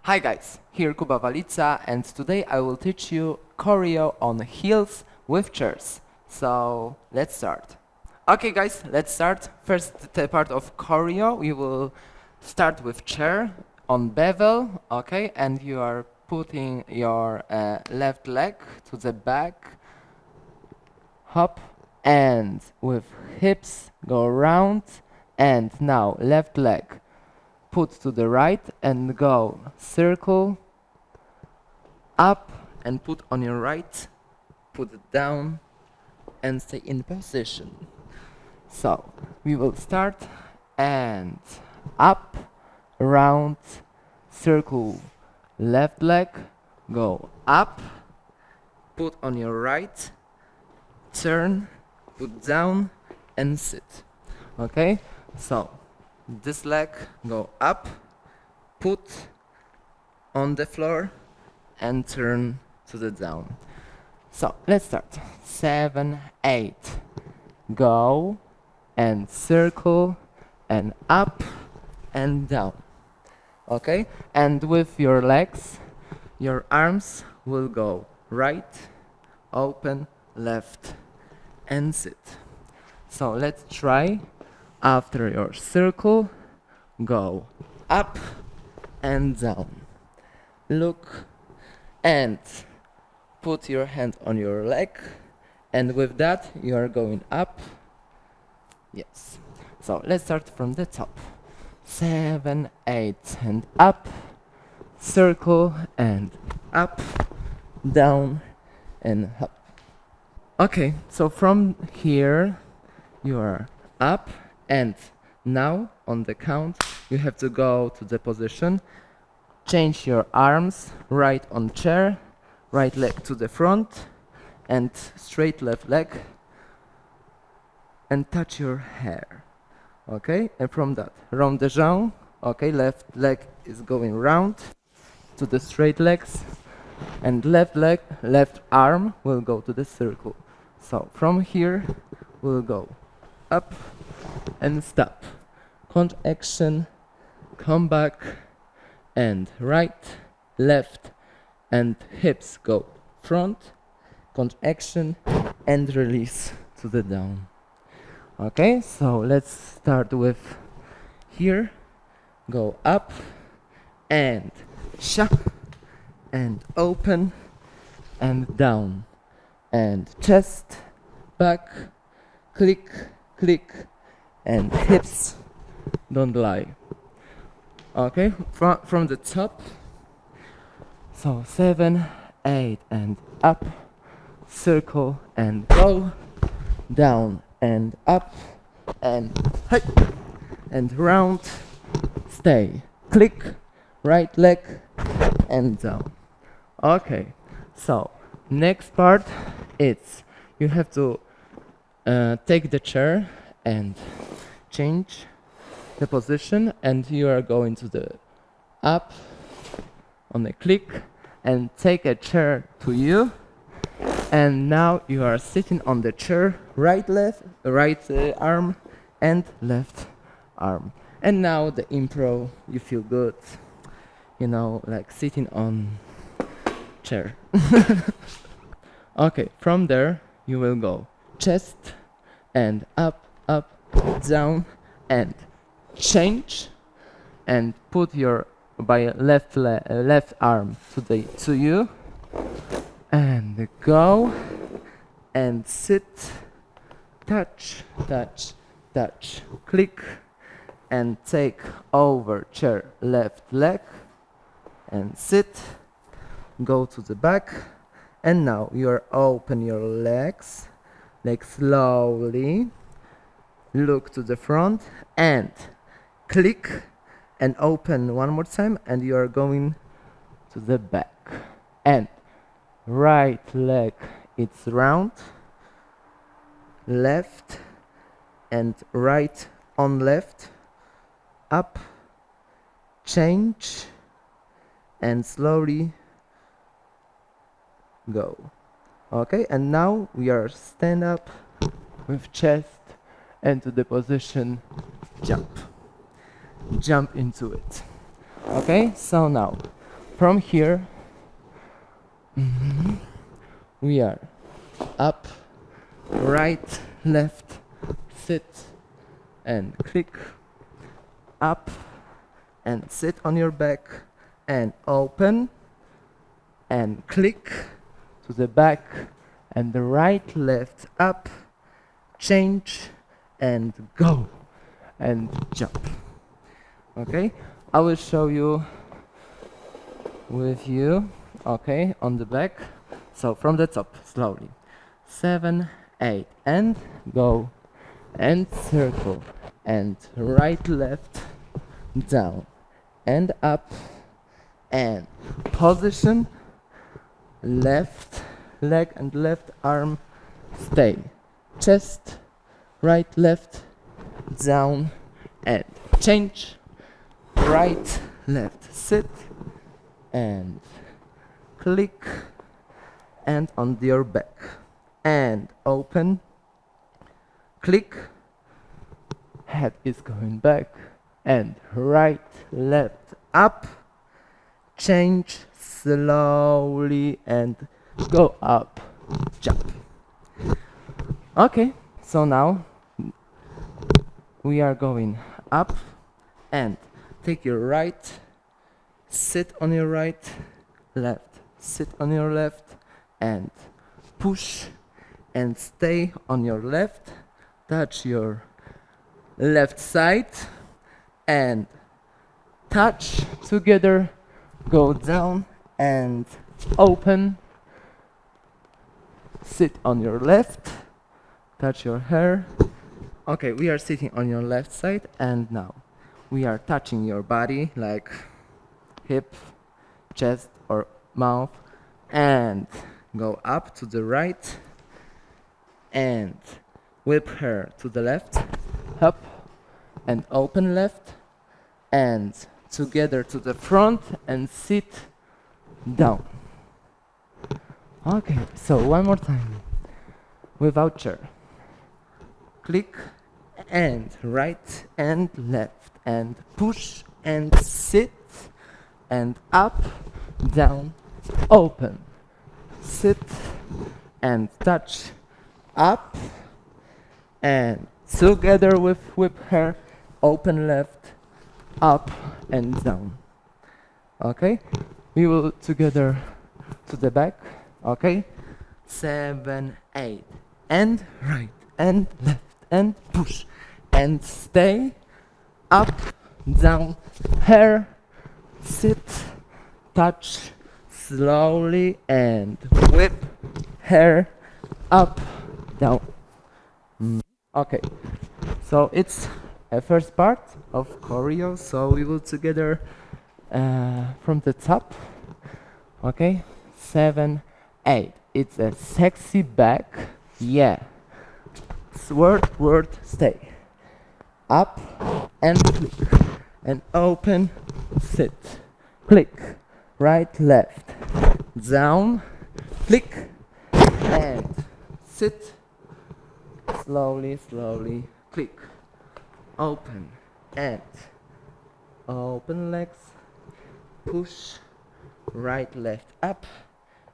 Hi guys, here Kuba Walica, and today I will teach you choreo on heels with chairs. So let's start. Okay guys, let's start. First the part of choreo, we will start with chair on bevel, okay, and you are putting your left leg to the back, hop, and with hips go round, and now left leg put to the right and go circle up and put on your right, put it down and stay in position. So we will start and up, round, circle, left leg, go up, put on your right, turn, put down and sit. Okay, so this leg go up, put on the floor and turn to the down. So let's start. 7, 8. Go and circle and up and down. Okay, and with your legs, your arms will go right, open, left and sit. So let's try. After your circle, go up and down. Look and put your hand on your leg, and with that you are going up. Yes. So let's start from the top. 7, 8 and up, circle and up, down and up. Okay, so from here you are up. And now on the count you have to go to the position, change your arms, right on chair, right leg to the front and straight left leg and touch your hair. Okay, and from that round the jambes. Okay, left leg is going round to the straight legs and left leg, left arm will go to the circle. So from here we'll go up and stop, contraction, come back and right, left and hips go front, contraction and release to the down. Okay, so let's start with here, go up and sha and open and down and chest, back, click, click and hips don't lie. Okay, from the top. So 7, 8 and up, circle and go, down and up and hey, and round, stay, click, right leg and down. Okay, so next part it's you have to take the chair and change the position, and you are going to the up on the click and take a chair to you, and now you are sitting on the chair, right arm and left arm, and now the improv, you feel good, you know, like sitting on chair. Okay, from there you will go chest and up, down and change and put your left arm to you and go and sit, touch, click and take over chair left leg and sit, go to the back, and now you are open your legs like slowly, look to the front and click and open one more time, and you are going to the back and right leg it's round, left and right on left, up, change and slowly go. Okay, and now we are stand up with chest and to the position jump into it. Okay, so now from here, we are up, right, left, sit, and click, up, and sit on your back, and open, and click to the back, and the right, left, up, change, and go, and jump. Okay, I will show you with you, okay, on the back. So from the top, slowly. 7, 8, and go, and circle, and right, left, down, and up, and position, left leg and left arm, stay, chest, right, left, down, and change, right, left, sit, and click, and on your back, and open, click, head is going back, and right, left, up, change, slowly, and go up, jump. Okay, so now we are going up, and take your right, sit on your right, left, sit on your left, and push, and stay on your left, touch your left side, and touch together, go down, and open, sit on your left, touch your hair. Okay, we are sitting on your left side, and now we are touching your body, like hip, chest, or mouth, and go up to the right, and whip her to the left, up, and open left, and together to the front, and sit down. Okay, so one more time, without chair. Click, and right, and left, and push, and sit, and up, down, open, sit, and touch, up, and together with whip her, open left, up, and down. Okay, we will together to the back. Okay, 7, 8, and right, and left, and push, and stay, up, down, hair, sit, touch, slowly, and whip, hair, up, down. Okay, so it's a first part of choreo, so we will together from the top. Okay, 7, 8. It's a sexy back, yeah. Word, stay. Up, and click, and open, sit, click, right, left, down, click, and sit, slowly, click, open, and open legs, push, right, left, up,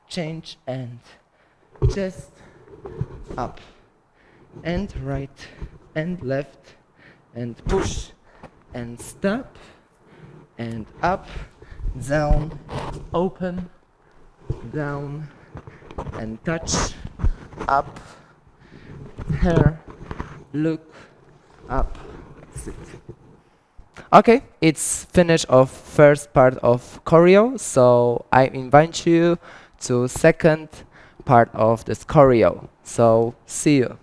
change, and chest, up, and right, and left, and push, and stop, and up, down, open, down, and touch, up, hair, look, up, sit. Okay, it's finished of first part of choreo, so I invite you to second part of this choreo. So see you.